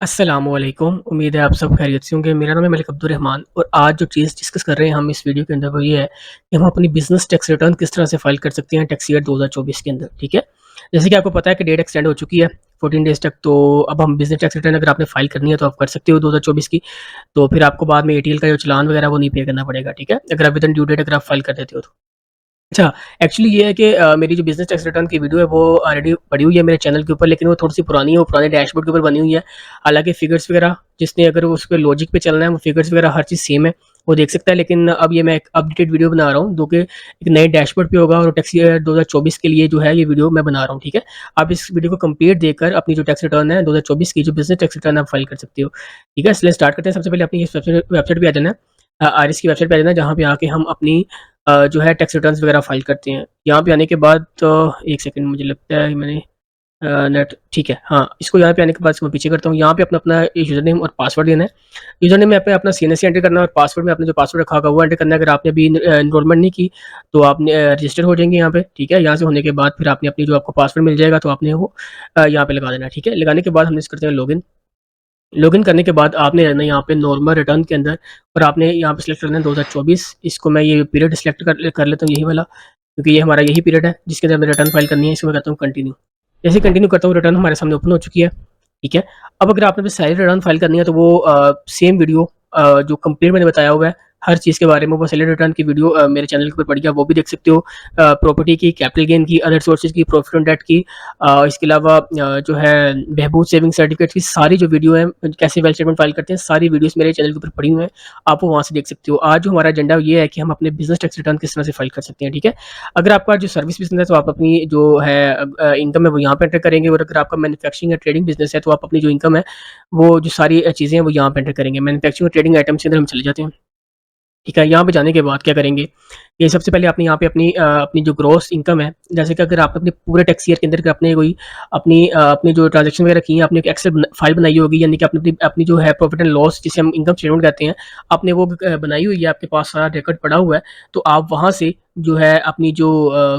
अस्सलामुअलैकुम। उम्मीद है आप सब खैरियत से होंगे। मेरा नाम है मलिक अब्दुर्रहमान और आज जो चीज़ डिस्कस कर रहे हैं हम इस वीडियो के अंदर वो ये है कि हम अपनी बिज़नेस टैक्स रिटर्न किस तरह से फ़ाइल कर सकते हैं टैक्स ईयर 2024 के अंदर, ठीक है? जैसे कि आपको पता है कि डेट एक्सटेंड हो चुकी है 14 डेज़ तक, तो अब हम बिज़नेस टैक्स रिटर्न अगर आपने फ़ाइल करनी है तो आप कर सकते हो 2024 की। तो फिर आपको बाद में एटीएल का जो चालान वगैरह वो नहीं पे करना पड़ेगा, ठीक है? अगर आप विदिन ड्यू डेट अगर आप फ़ाइल कर देते हो तो। अच्छा, एक्चुअली ये है कि मेरी जो बिज़नेस टैक्स रिटर्न की वीडियो है वो ऑलरेडी पड़ी हुई है मेरे चैनल के ऊपर, लेकिन वो थोड़ी-सी पुरानी है, वो पुराने डैशबोर्ड के ऊपर बनी हुई है। हालाँकि फ़िगर्स वगैरह जिसने अगर उसके लॉजिक पे चलना है, वो फ़िगर्स वगैरह हर चीज़ सेम है, वो देख सकता है। लेकिन अब ये मैं एक अपडेटेड वीडियो बना रहा हूँ, जो कि एक नए डैशबोर्ड पे होगा और टैक्स ईयर 2024 के लिए जो है ये वीडियो मैं बना रहा हूँ, ठीक है? आप इस वीडियो को कंप्लीट देखकर अपनी जो टैक्स रिटर्न है 2024 की, जो बिज़नेस टैक्स रिटर्न आप फाइल कर सकते हो, ठीक है? चलिए स्टार्ट करते हैं। सबसे पहले अपनी इस वेबसाइट पे आ जाना है। आईआरएस की वेबसाइट पे आ जाना है, जहाँ पे आके हम अपनी जो है टैक्स रिटर्न्स वगैरह फाइल करते हैं। यहाँ पे आने के बाद तो 1 सेकंड, मुझे लगता है मैंने नेट ठीक है, हाँ, इसको यहाँ पे आने के बाद इसको मैं पीछे करता हूँ। यहाँ पे अपना अपना यूज़र नेम और पासवर्ड देना है। यूज़र नेम में आपने अपना सीएनएससी एंटर करना है और पासवर्ड में आपने जो पासवर्ड रखा होगा वो एंटर करना है। अगर आपने अभी एनरोलमेंट नहीं की तो आपने रजिस्टर हो जाएँगे यहाँ पे, ठीक है? यहाँ से होने के बाद फिर आपने अपनी जो आपको पासवर्ड मिल जाएगा तो आपने वो यहाँ पे लगा देना है, ठीक है? लगाने के बाद हम इसको करते हैं लॉगिन। लॉगिन करने के बाद आपने रहना है यहाँ पे नॉर्मल रिटर्न के अंदर और आपने यहाँ पे सिलेक्ट करना है 2024। इसको मैं ये पीरियड सिलेक्ट कर लेता हूँ, यही वाला, क्योंकि ये हमारा यही पीरियड है जिसके अंदर हमें रिटर्न फाइल करनी है। इसको मैं करता हूँ कंटिन्यू। जैसे कंटिन्यू करता हूँ रिटर्न हमारे सामने ओपन हो चुकी है, ठीक है? अब अगर आपने सारी रिटर्न फाइल करनी है तो वो सेम वीडियो जो कंप्लीट मैंने बताया हुआ है हर चीज़ के बारे में, वो सैलरी रिटर्न की वीडियो मेरे चैनल के ऊपर पड़ी है, आप वो भी देख सकते हो। प्रॉपर्टी की, कैपिटल गेन की, अदर सोर्सेज़ की, प्रॉफिट ऑन डेट की, इसके अलावा जो है बहबूद सेविंग सर्टिफिकेट की सारी जो वीडियो है, कैसे वेल्थ स्टेटमेंट फाइल करते हैं, सारी वीडियोज़ मेरे चैनल के ऊपर पड़ी हुई हैं। आप वो वहाँ से देख सकते हो। आज जो हमारा एजेंडा ये है कि हम अपने बिज़नेस टैक्स रिटर्न किस तरह से फाइल कर सकते हैं, ठीक है? अगर आपका जो सर्विस बिज़नेस है तो आप अपनी जो है इनकम है वो यहाँ पे एंटर करेंगे, और अगर आपका मैन्युफैक्चरिंग या ट्रेडिंग बिज़नेस है तो आप अपनी जो इनकम है, वो जो सारी चीज़ें हैं वो यहाँ पे एंटर करेंगे। मैन्युफैक्चरिंग और ट्रेडिंग आइटम्स के अंदर हम चले जाते हैं। ठीक है, यहाँ पे जाने के बाद क्या करेंगे, ये सबसे पहले आपने यहाँ पे अपनी जो ग्रॉस इनकम है, जैसे कि अगर आपने अपने पूरे टैक्स ईयर के अंदर आपने कोई अपनी जो ट्रांज़ैक्शन वगैरह की है, आपने एक एक्सेल फ़ाइल बनाई होगी, यानी कि आपने अपनी अपनी जो है प्रॉफ़िट एंड लॉस जिसे हम इनकम स्टेटमेंट कहते हैं, आपने वो बनाई हुई है, आपके पास सारा रिकॉर्ड पड़ा हुआ है, तो आप वहाँ से जो है अपनी जो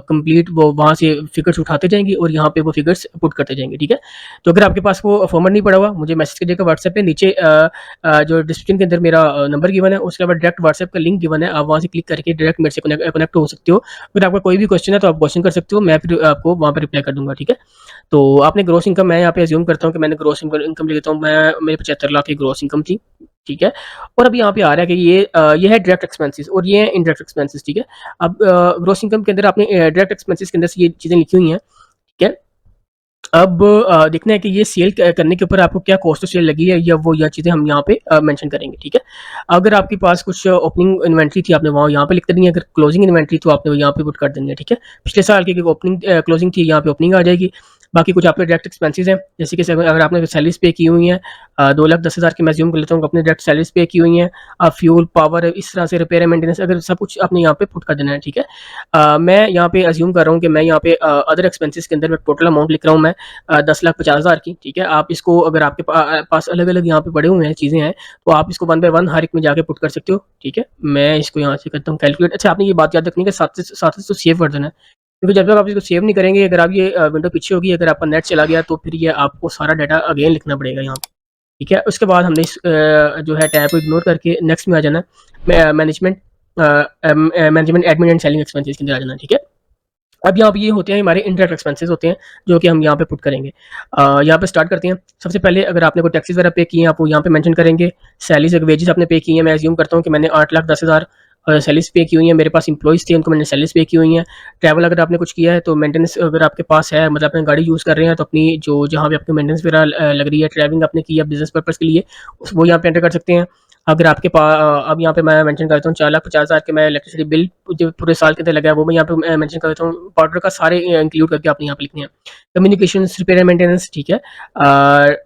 कंप्लीट वो वहाँ से फ़िगर्स उठाते जाएँगे और यहाँ पे वो फ़िगर्स पुट करते जाएँगे, ठीक है? तो अगर आपके पास वो फॉर्मेट नहीं पड़ा हुआ, मुझे मैसेज करिएगा व्हाट्सएप पे, नीचे जो डिस्क्रिप्शन के अंदर मेरा नंबर गिवन है, उसके अलावा डायरेक्ट व्हाट्सएप का लिंक गिवन है, आप वहाँ से क्लिक करके डायरेक्ट मेरे से कनेक्ट हो सकते हो। अगर आपका कोई भी क्वेश्चन है तो आप क्वेश्चन कर सकते हो, मैं फिर आपको वहाँ पे रिप्लाई कर दूँगा, ठीक है? तो आपने ग्रॉस इनकम, मैं यहाँ पे अज़्यूम करता हूँ कि मैंने ग्रॉस इनकम ले लेता हूँ, मैं मेरी 75 लाख की ग्रॉस इनकम थी, ठीक है? और अभी यहाँ पे आ रहा है कि ये है डायरेक्ट एक्सपेंसेस और ये है इनडायरेक्ट एक्सपेंसेस, ठीक है? अब ग्रॉस इनकम के अंदर आपने डायरेक्ट एक्सपेंसेस के अंदर से ये चीज़ें लिखी हुई हैं, ठीक है? अब देखना है कि ये सेल करने के ऊपर आपको क्या कॉस्ट ऑफ सेल लगी है, या वो या चीज़ें हम यहाँ पे मेंशन करेंगे, ठीक है? अगर आपके पास कुछ ओपनिंग इन्वेंटरी थी, आपने वहाँ यहाँ पे लिख देनी है, अगर क्लोजिंग इन्वेंटरी तो आपने वो यहाँ पे पुट कर देनी है, ठीक है? पिछले साल की ओपनिंग क्लोजिंग थी, यहाँ पे ओपनिंग आ जाएगी। बाकी कुछ आपके डायरेक्ट एक्सपेंसेस हैं, जैसे कि अगर आपने सैलरीज़ पे की हुई हैं 2,10,000 की, मैं अज़्यूम कर लेता हूँ, अपने डायरेक्ट सैलरीज़ पे की हुई हैं, फ्यूल, पावर, इस तरह से रिपेयर एंड मेंटेनेंस, अगर सब कुछ आपने यहाँ पे पुट कर देना है, ठीक है? मैं यहाँ पे अज़्यूम कर रहा हूँ कि मैं यहाँ पे अदर एक्सपेंसेस के अंदर मैं टोटल अमाउंट लिख रहा हूँ मैं 10,50,000 की, ठीक है? आप इसको अगर आपके पास अलग-अलग यहाँ पे पड़े हुए हैं, चीज़ें हैं, तो आप इसको वन बाय वन हर एक में जाके पुट कर सकते हो, ठीक है? मैं इसको यहाँ से करता हूँ कैलकुलेट। अच्छा, आपने ये बात याद रखनी है कि साथ से इसको सेव कर देना है, क्योंकि जब तक आप इसको सेव नहीं करेंगे, अगर आप ये विंडो पीछे होगी, अगर आपका नेट चला गया, तो फिर ये आपको सारा डाटा अगेन लिखना पड़ेगा यहाँ पे, ठीक है? उसके बाद हमने इस जो है टैब को इग्नोर करके नेक्स्ट में आ जाना है। Management, admin and selling expenses के अंदर आ जाना है, ठीक है? अब यहाँ पे ये होते हैं हमारे इनडायरेक्ट एक्सपेंसेस होते हैं, जो कि हम यहाँ पे पुट करेंगे। यहाँ पे स्टार्ट करते हैं। सबसे पहले अगर आपने कोई टैक्सेस वगैरह पे किए हैं, आप वो यहाँ पे मेंशन करेंगे। सैलरीज़ अगर वेजेस आपने पे की हैं, मैं अज़्यूम करता हूँ कि मैंने 8,10,000 सैलरीज़ पे की हुई हैं, मेरे पास एम्प्लॉइज़ थे, उनको मैंने सैलरीज़ पे की हुई हैं। ट्रैवल अगर आपने कुछ किया है, तो मेंटेनेंस अगर आपके पास है, मतलब आपने गाड़ी यूज़ कर रहे हैं, तो अपनी जो जहाँ पे आपकी मेंटेनेंस वगैरह लग रही है, ट्रैवलिंग आपने की है बिज़नेस पर्पज़ के लिए, वो यहाँ पे एंटर कर सकते हैं। अगर आपके अब यहाँ पे मैं मेंशन करता हूँ 4,50,000 के मैं इलेक्ट्रिसिटी बिल जो पूरे साल के अंदर लगा है, वो मैं यहाँ पे मेंशन कर देता हूँ। पाउडर का सारे इंक्लूड करके आपने यहाँ पे लिखने हैं। कम्युनिकेशंस, रिपेयर एंड मेंटेनेंस, ठीक है?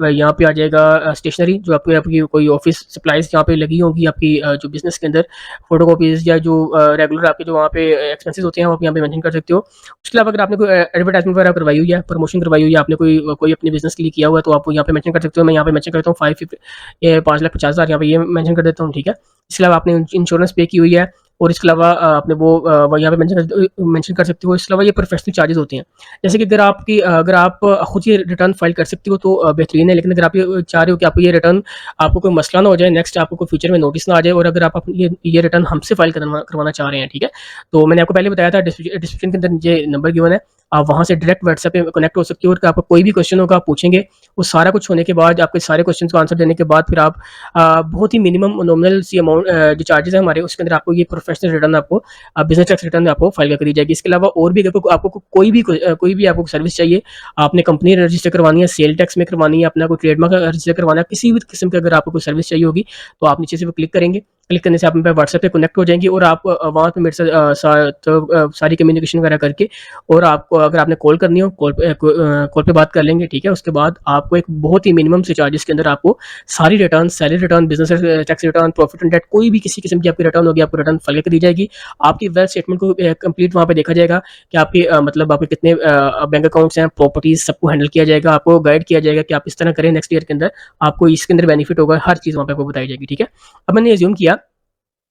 यहाँ पे आ जाएगा स्टेशनरी, जो आपकी आपकी कोई ऑफिस सप्लाइज़ यहाँ पे लगी होंगी आपकी जो बिज़नेस के अंदर, फोटोकॉपीज़ या जो रेगुलर आपके जो वहाँ पे एक्सपेंसेस होते हैं, वो आप यहाँ पे मेंशन कर सकते हो। उसके अलावा अगर आपने कोई एडवर्टाइज़मेंट वगैरह करवाई हुई है, प्रमोशन करवाई हुई है, आपने कोई कोई अपने बिज़नेस के लिए किया हुआ है, तो आप वो यहाँ पे मेंशन कर सकते हो। मैं यहाँ पे मेंशन करता हूँ 5,50 ये 5,50,000 यहाँ पे ये मेंशन कर देता हूँ, ठीक है? इसके अलावा आपने इंश्योरेंस पे की हुई है, और इसके अलावा आपने वो यहाँ पे मेंशन कर सकते हो। इसके अलावा ये प्रोफेशनल चार्जेस होते हैं। जैसे कि अगर आप खुद ये रिटर्न फाइल कर सकते हो तो बेहतरीन है, लेकिन अगर आप ये चाह रहे हो कि आपको ये रिटर्न आपको कोई मसला ना हो जाए, नेक्स्ट आपको कोई फ्यूचर में नोटिस ना आ जाए, और अगर आप ये रिटर्न हमसे फाइल करवाना चाह रहे हैं, ठीक है, तो मैंने आपको पहले बताया था डिस्क्रिप्शन के अंदर नीचे नंबर गिवन है, आप वहाँ से डायरेक्ट व्हाट्सएप पे कनेक्ट हो सकते हो, और आपका कोई भी क्वेश्चन होगा आप पूछेंगे। वो सारा कुछ होने के बाद, आपके सारे क्वेश्चन को आंसर देने के बाद, फिर आप बहुत ही मिनिमम नॉमिनल सी अमाउंट जो चार्जेस है हमारे, उसके अंदर आपको ये प्रोफेशनल रिटर्न, आपको बिजनेस टैक्स रिटर्न आपको फाइल कर दी जाएगी। इसके अलावा और भी अगर आपको कोई भी आपको सर्विस चाहिए, आपने कंपनी रजिस्टर करवानी है, सेल टैक्स में करवानी है, अपना कोई ट्रेडमार्क रजिस्टर करवाना है, किसी भी किस्म की अगर आपको कोई सर्विस चाहिए होगी, तो आप नीचे से वो क्लिक करेंगे। क्लिक करने से आप व्हाट्सएप पे कनेक्ट हो जाएंगे, और आप वहाँ पे मेरे साथ सारी कम्युनिकेशन वगैरह करके, और आपको अगर आपने कॉल करनी हो, कॉल पे बात कर लेंगे, ठीक है। उसके बाद आपको एक बहुत ही मिनिमम से चार्जेस के अंदर आपको सारी return, salary return, business tax return, profit and date, कोई भी किसी किस्म की आपकी रिटर्न होगी, आपको रिटर्न फाइल कर दी जाएगी। आपकी वेल्थ स्टेटमेंट को कंप्लीट वहाँ पे देखा जाएगा कि आपके मतलब आपके कितने बैंक अकाउंट्स हैं, प्रॉपर्टीज, सबको हैंडल किया जाएगा, आपको गाइड किया जाएगा कि आप इस तरह करें नेक्स्ट ईयर के अंदर, आपको इसके अंदर बेनिफिट होगा, हर चीज़ वहाँ पे आपको बताई जाएगी, ठीक है। अब मैंने एज्यूम किया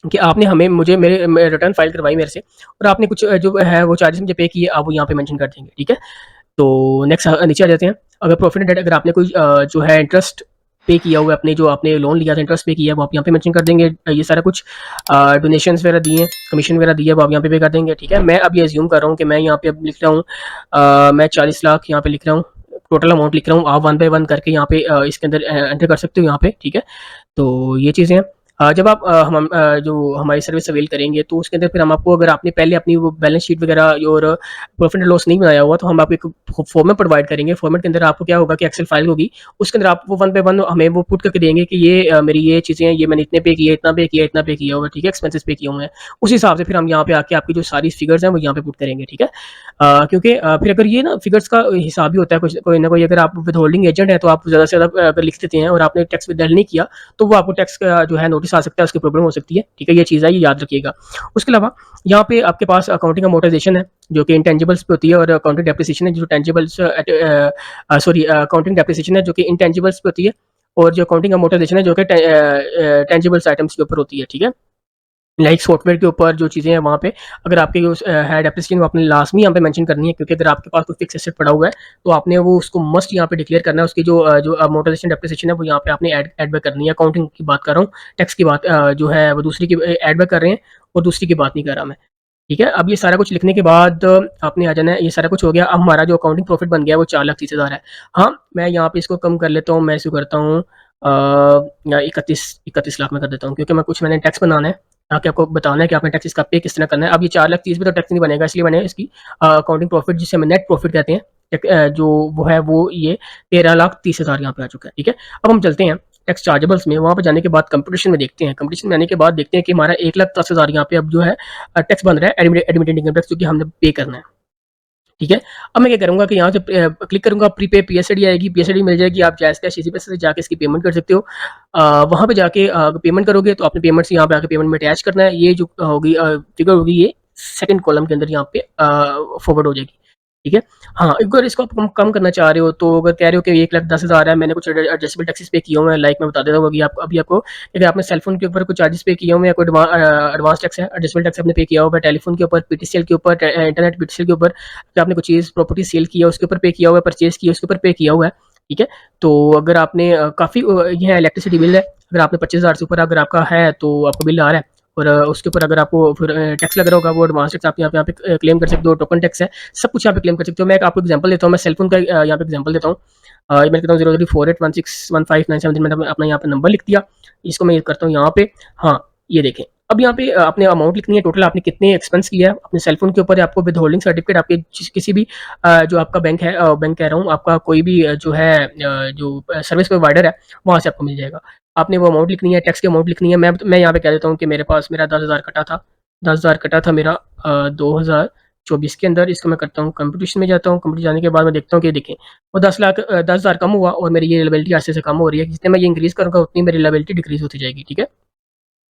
कि आपने हमें मुझे मेरे रिटर्न फाइल करवाई मेरे से, और आपने कुछ जो है वो चार्जेस मुझे पे किए, आप वो यहाँ पे मेंशन कर देंगे, ठीक है। तो नेक्स्ट नीचे आ जाते हैं। अगर प्रॉफिट एंड डेट, अगर आपने कोई जो है इंटरेस्ट पे किया हुआ है, अपने जो आपने लोन लिया था, इंटरेस्ट पे किया है, वो आप यहाँ पे मेंशन कर देंगे। ये सारा कुछ डोनेशंस वगैरह दिए हैं, कमीशन वगैरह दिया है, वो आप यहाँ पे कर देंगे, ठीक है। मैं अब ये अज्यूम कर रहा हूँ कि मैं यहाँ पे अब लिख रहा हूँ, मैं 40 लाख यहाँ पे लिख रहा हूँ, टोटल अमाउंट लिख रहा हूँ। आप वन बाय वन करके यहाँ पे इसके अंदर एंटर कर सकते हो यहाँ पे, ठीक है। तो ये चीज़ें हैं। जब आप जो हमारी सर्विस अवेल करेंगे, तो उसके अंदर फिर हम आपको, अगर आपने पहले अपनी वो बैलेंस शीट वगैरह और प्रॉफिट एंड लॉस नहीं बनाया हुआ, तो हम आपको एक फॉर्मेट प्रोवाइड करेंगे। फॉर्मेट के अंदर आपको क्या होगा कि एक्सेल फाइल होगी, उसके अंदर आप वो वन बाय वन हमें वो पुट करके देंगे कि ये मेरी ये चीज़ें हैं, ये मैंने इतने पे किए, इतना पे किया, इतना पे किया हुआ है, ठीक है, एक्सपेंसेस पे किए हुए हैं। उस हिसाब से फिर हम यहाँ पे आके आपकी जो सारी फिगर्स हैं वो यहाँ पे पुट करेंगे, ठीक है। क्योंकि फिर अगर ये ना फिगर्स का हिसाब भी होता है, कुछ कोई ना कोई, अगर आप विद होल्डिंग एजेंट है, तो आप ज़्यादा से ज़्यादा अगर लिख देते हैं और आपने टैक्स विथड्रॉल नहीं किया, तो वो आपको टैक्स का जो है नोटिस आ सकता है, उसकी प्रॉब्लम हो सकती है, ठीक है। ये चीज़ है, ये याद रखिएगा। उसके अलावा यहाँ पे आपके पास अकाउंटिंग अमोर्टाइजेशन है, जो कि इंटेंजिबल्स पे होती है, और अकाउंटिंग डेप्रिसिएशन है जो टेंजिबल्स सॉरी अकाउंटिंग डेप्रिसिएशन है जो कि इंटेंजिबल्स पे होती है, और जो अकाउंटिंग अमोर्टाइजेशन है जो कि टेंजिबल्स आइटम्स के ऊपर होती है, ठीक है। लाइक सॉफ्टवेयर के ऊपर जो चीज़ें हैं वहाँ पे, अगर आपके उस है डेप्रिसिएशन, वो आपने लाजमी यहाँ पे मेंशन करनी है, क्योंकि अगर आपके पास कोई फिक्स एसेट पड़ा हुआ है, तो आपने वो उसको मस्ट यहाँ पे डिक्लेयर करना है। उसकी जो अमोर्टाइजेशन डेप्रिसिएशन है वो यहाँ पे आपने ऐड बैक करनी है। अकाउंटिंग की बात कर रहा हूँ, टैक्स की बात जो है वो दूसरी की ऐड बैक कर रहे हैं, और दूसरी की बात नहीं कर रहा मैं, ठीक है। अब ये सारा कुछ लिखने के बाद आपने आ जाना है, ये सारा कुछ हो गया। अब हमारा जो अकाउंटिंग प्रॉफिट बन गया वो 4,30,000 है। हाँ, मैं यहाँ पे इसको कम कर लेता हूँ, मैं इसको करता हूँ 31 लाख में कर देता हूँ, क्योंकि मैंने टैक्स बनाना है, ताकि आपको बताना है कि आपने टैक्स इसका पे किस तरह करना है। अब ये 4,30,000 पे तो टैक्स नहीं बनेगा, इसलिए मैंने इसकी अकाउंटिंग प्रॉफिट, जिसे हम नेट प्रॉफिट कहते हैं, जो वो है वो ये 13,30,000 यहाँ पे आ चुका है, ठीक है। अब हम चलते हैं टैक्स चार्जेबल्स में, वहाँ पे जाने के बाद कंपटीशन में देखते हैं। कंपटीशन में आने के बाद देखते हैं कि हमारा 1,10,000 यहाँ पे अब जो है टैक्स बन रहा है, एडमिटेड इनकम टैक्स, जो कि हमने पे करना है, ठीक है। अब मैं क्या करूँगा कि यहाँ से क्लिक करूँगा, प्रीपे पीएसडी आएगी, पीएसडी मिल जाएगी, आप जायज़ कैश इसी पैसे से जाके इसकी पेमेंट कर सकते हो। वहाँ पे जाके पेमेंट करोगे तो अपने पेमेंट्स यहाँ पे आके पेमेंट में अटैच करना है। ये जो होगी फिगर होगी, ये सेकंड कॉलम के अंदर यहाँ पे फॉरवर्ड हो जाएगी, ठीक है। हाँ, अगर इसको आप कम करना चाह रहे हो, तो अगर कह रहे हो कि 1,10,000 है, मैंने कुछ एडजस्टेबल टैक्सेस पे किए हुए हैं, लाइक मैं बता देता हूँ अभी आपको, अगर आपने सेलफोन के ऊपर कुछ चार्जेस पे किए हुए हैं, कोई एडवांस टैक्स है, एडजस्टेबल टैक्स आपने पे किया हुआ है, टेलीफोन के ऊपर, पीटीसीएल के ऊपर, इंटरनेट पीटीसीएल के ऊपर, कि आपने कुछ चीज़ प्रॉपर्टी सेल किया उसके ऊपर पे किया हुआ है, परचेज किया उसके ऊपर पे किया हुआ है, ठीक है। तो अगर आपने काफ़ी ये है इलेक्ट्रिसिटी बिल है, अगर आपने 25,000 से ऊपर अगर आपका है, तो आपको बिल आ रहा है, और उसके ऊपर अगर आपको फिर टैक्स लग रहा होगा, वो एडवांस टैक्स आप यहाँ पे क्लेम कर सकते हो, टोकन टैक्स है, सब कुछ यहाँ पे क्लेम कर सकते हो। मैं एक आपको एग्जांपल देता हूँ, मैं सेलफोन का यहाँ पे एग्जांपल देता हूँ। मैं कहता हूँ 03481615973, मैंने अपना यहाँ पे नंबर लिख दिया, इसको मैं करता हूँ यहाँ पे। हाँ, ये देखें, अब यहाँ पे आपने अमाउंट लिखनी है, टोटल आपने कितने एक्सपेंस किया है अपने सेलफोन के ऊपर। आपको विद होल्डिंग सर्टिफिकेट आपके किसी भी जो आपका बैंक है, बैंक कह रहा हूँ, आपका कोई भी जो है जो सर्विस प्रोवाइडर है, वहाँ से आपको मिल जाएगा। आपने वो अमाउंट लिखनी है, टैक्स की अमाउंट लिखनी है। मैं यहाँ पे कह देता हूँ कि मेरा 10,000 कटा था, 10,000 कटा था मेरा 2024 के अंदर। इसको मैं करता हूँ, कंपटीशन में जाता हूँ, कंपटीशन जाने के बाद मैं देखता हूँ कि देखें वो 10,000 कम हुआ, और मेरी ये लायबिलिटी आस्ते से कम हो रही है। जितने मैं ये इंक्रीज़ करूँगा उतनी मेरी लायबिलिटी डिक्रीज़ होती जाएगी, ठीक है।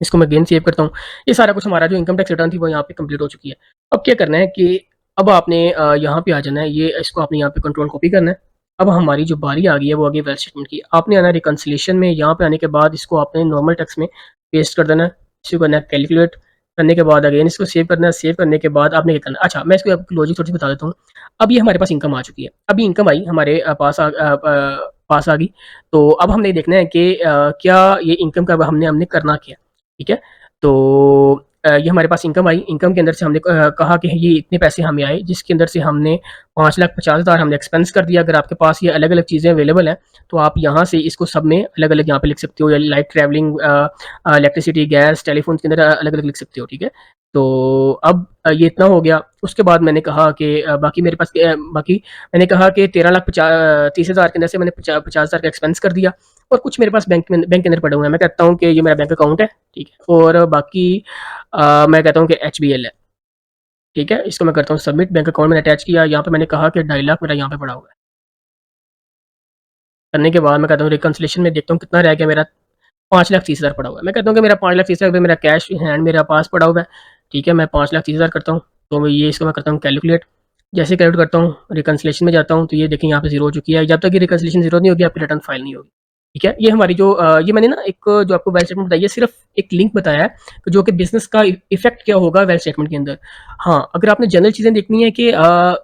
इसको मैं अगेन सेव करता हूँ। ये सारा कुछ हमारा जो इनकम टैक्स रिटर्न थी वो यहाँ पे कंप्लीट हो चुकी है। अब क्या करना है कि अब आपने यहाँ पे आ जाना है, ये इसको आपने यहाँ पे कंट्रोल कॉपी करना है। अब हमारी जो बारी आ गई है वो आ गई वेल्थ स्टेटमेंट की। आपने आना है रिकंसिलिएशन में, यहाँ पे आने के बाद इसको आपने नॉर्मल टैक्स में पेस्ट कर देना है। इसी को करना है कैलकुलेट, करने के बाद अगेन इसको सेव करना है, सेव करने के बाद आपने क्या करना है। अच्छा, मैं इसको आपको लॉजिक थोड़ी-सी बता देता हूँ। अब ये हमारे पास इनकम आ चुकी है। अभी इनकम आई हमारे पास आ गई। तो अब हमने देखना है कि क्या ये इनकम का हमने हमने करना क्या है, ठीक है? तो ये हमारे पास इनकम आई, इनकम के अंदर से हमने कहा कि ये इतने पैसे हमें आए, जिसके अंदर से हमने 5,50,000 हमने एक्सपेंस कर दिया। अगर आपके पास ये अलग-अलग चीज़ें अवेलेबल हैं, तो आप यहाँ से इसको सब में अलग-अलग यहाँ पे लिख सकते हो, या like travelling, electricity, gas, telephone के अंदर अलग-अलग लिख सकते हो, ठीक है? तो अब ये इतना हो गया। उसके बाद मैंने कहा कि बाकी मेरे पास बाकी मैंने कहा कि 30,00,000 के अंदर से मैंने 50,000 का एक्सपेंस कर दिया, और कुछ मेरे पास बैंक के अंदर पड़े हुए हैं। मैं कहता हूँ कि ये मेरा बैंक अकाउंट है, ठीक है? और बाकी मैं कहता हूँ कि एचबीएल है, ठीक है? इसको मैं करता हूँ सबमिट, बैंक अकाउंट मैंने अटैच किया। यहाँ पे मैंने कहा कि 2.5 लाख मेरा यहाँ पे पड़ा हुआ है। करने के बाद मैं कहता हूँ रिकन्सिलिएशन में देखता हूँ कितना रह गया मेरा। 5,30,000 पड़ा हुआ है। मैं कहता हूँ कि मेरा 5,30,000 मेरा कैश हैंड मेरा पास पड़ा हुआ है, ठीक है? मैं 5,30,000 करता हूँ, तो मैं ये इसको मैं करता हूँ कैलकुलेट। जैसे कैलकुलेट करता हूँ, रिकन्सिलिएशन में जाता हूँ, तो ये देखिए यहाँ पे ज़ीरो हो चुकी है। जब तक ये रिकन्सिलिएशन ज़ीरो नहीं होगी, आपकी रिटर्न फाइल नहीं होगी, ठीक है? ये हमारी जो ये मैंने ना एक जो आपको वेल्थ स्टेटमेंट बताई है, सिर्फ़ एक लिंक बताया है, जो कि बिज़नेस का इफ़ेक्ट क्या होगा वेल्थ स्टेटमेंट के अंदर। हाँ, अगर आपने जनरल चीज़ें देखनी है कि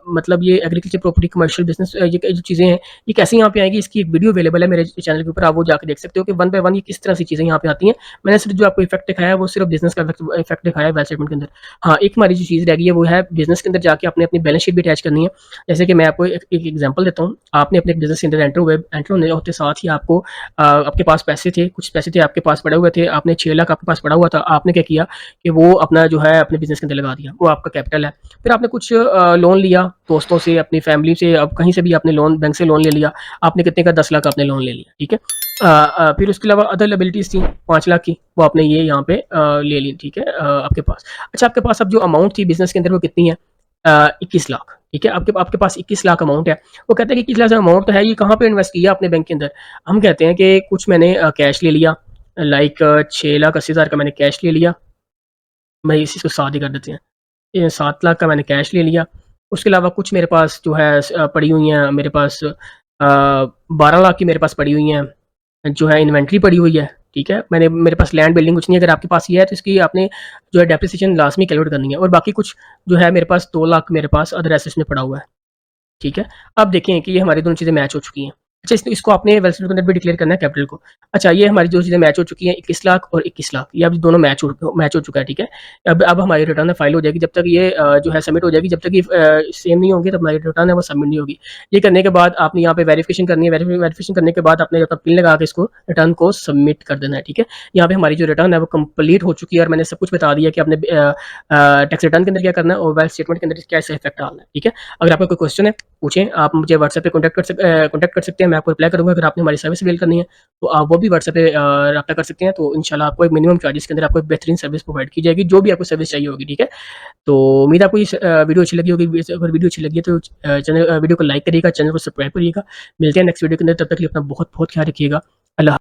मतलब ये एग्रीकल्चर, प्रॉपर्टी, कमर्शियल बिज़नेस, ये जो चीज़ें हैं, ये कैसे यहाँ पे आएँगी, इसकी एक वीडियो अवेलेबल है मेरे चैनल के ऊपर, आप वो जाके देख सकते हो कि वन बाय वन ये किस तरह से चीज़ें यहाँ पे आती हैं। मैंने सिर्फ जो आपको इफ़ेक्ट दिखाया है, वो सिर्फ बिज़नेस का इफ़ेक्ट दिखाया है वेल्थ स्टेटमेंट के अंदर। हाँ, एक हमारी जो चीज़ रह गई है, वो है बिज़नेस के अंदर जाके आपने अपनी बैलेंस शीट भी अटैच करनी है। जैसे कि मैं आपको एक एग्ज़ाम्पल देता हूँ। आपने अपने एक बिज़नेस के अंदर एंटर होने होते साथ ही आपको आपके पास पैसे थे, कुछ पैसे थे आपके पास पड़े हुए थे, आपने 6 लाख आपके पास पड़ा हुआ था। आपने क्या किया कि वो अपना जो है अपने बिज़नेस के अंदर लगा दिया, वो आपका कैपिटल है। फिर आपने कुछ लोन लिया दोस्तों से, अपनी फैमिली से, अब कहीं से भी आपने लोन, बैंक से लोन ले लिया। आपने कितने का, 10 लाख आपने लोन ले लिया, ठीक है? फिर उसके अलावा अदर लायबिलिटीज़ थी 5 लाख की, वो आपने ये यहाँ पे ले ली, ठीक है? आपके पास। अच्छा, आपके पास अब जो अमाउंट थी बिज़नेस के अंदर, वो कितनी है? 21 लाख, ठीक है? आपके आपके पास 21 लाख अमाउंट है। वो कहते हैं कि 21 लाख अमाउंट तो है, ये कहाँ पे इन्वेस्ट किया आपने बैंक के अंदर? हम कहते हैं कि कुछ मैंने कैश ले लिया, लाइक 6,80,000 का मैंने कैश ले लिया। मैं इसी को 7 ही कर देते हैं। ये 7 लाख का मैंने कैश ले लिया। उसके अलावा कुछ मेरे पास जो है पड़ी हुई हैं, मेरे पास 12 लाख की मेरे पास पड़ी हुई हैं, जो है इन्वेंटरी पड़ी हुई है, ठीक है? मेरे पास लैंड बिल्डिंग कुछ नहीं है। अगर आपके पास ये है, तो इसकी आपने जो है डेप्रिसिएशन लाज़मी कैलकुलेट करनी है, और बाकी कुछ जो है मेरे पास 2 लाख मेरे पास अदर एसेट्स में पड़ा हुआ है। ठीक है? अब देखें कि ये हमारी दोनों चीज़ें मैच हो चुकी हैं। अच्छा, इसको आपने वेल्थ के अंदर भी डिक्लेयर करना है कैपिटल को। अच्छा, ये हमारी 2 चीज़ें मैच हो चुकी हैं, 21 लाख और 21 लाख, ये अब दोनों मैच हो चुका है, ठीक है? अब हमारी रिटर्न फाइल हो जाएगी। जब तक ये जो है सबमिट हो जाएगी, जब तक ये सेम नहीं होंगी, तब हमारी रिटर्न है वो सबमिट नहीं होगी। ये करने के बाद आपने यहाँ पे वेरिफिकेशन करनी है, वेरिफिकेशन करने के बाद आपने अपना पिन लगा के इसको रिटर्न को सबमिट कर देना है, ठीक है? यहाँ पे हमारी जो रिटर्न है वो कंप्लीट हो चुकी है, और मैंने सब कुछ बता दिया कि आपने टैक्स रिटर्न के अंदर क्या करना है और वेल्थ स्टेटमेंट के अंदर क्या इसका इफेक्ट डालना है, ठीक है? अगर आपका कोई क्वेश्चन है, पूछें। आप मुझे व्हाट्सएप पे कॉन्टैक्ट कर सकते हैं, मैं आपको रिप्लाई करूँगा। अगर आपने हमारी सर्विस अवेल करनी है, तो आप वो भी व्हाट्सएप पे राब्ता कर सकते हैं। तो इंशाल्लाह आपको एक मिनिमम चार्जेस के अंदर आपको एक बेहतरीन सर्विस प्रोवाइड की जाएगी, जो भी आपको सर्विस चाहिए होगी, ठीक है? तो उम्मीद है आपको ये वीडियो अच्छी लगी होगी। अगर वीडियो अच्छी लगी है, तो वीडियो को लाइक करिएगा, चैनल को सब्सक्राइब करिएगा। मिलते हैं नेक्स्ट वीडियो के अंदर, तब तक के लिए अपना बहुत-बहुत ख्याल रखिएगा। अल्लाह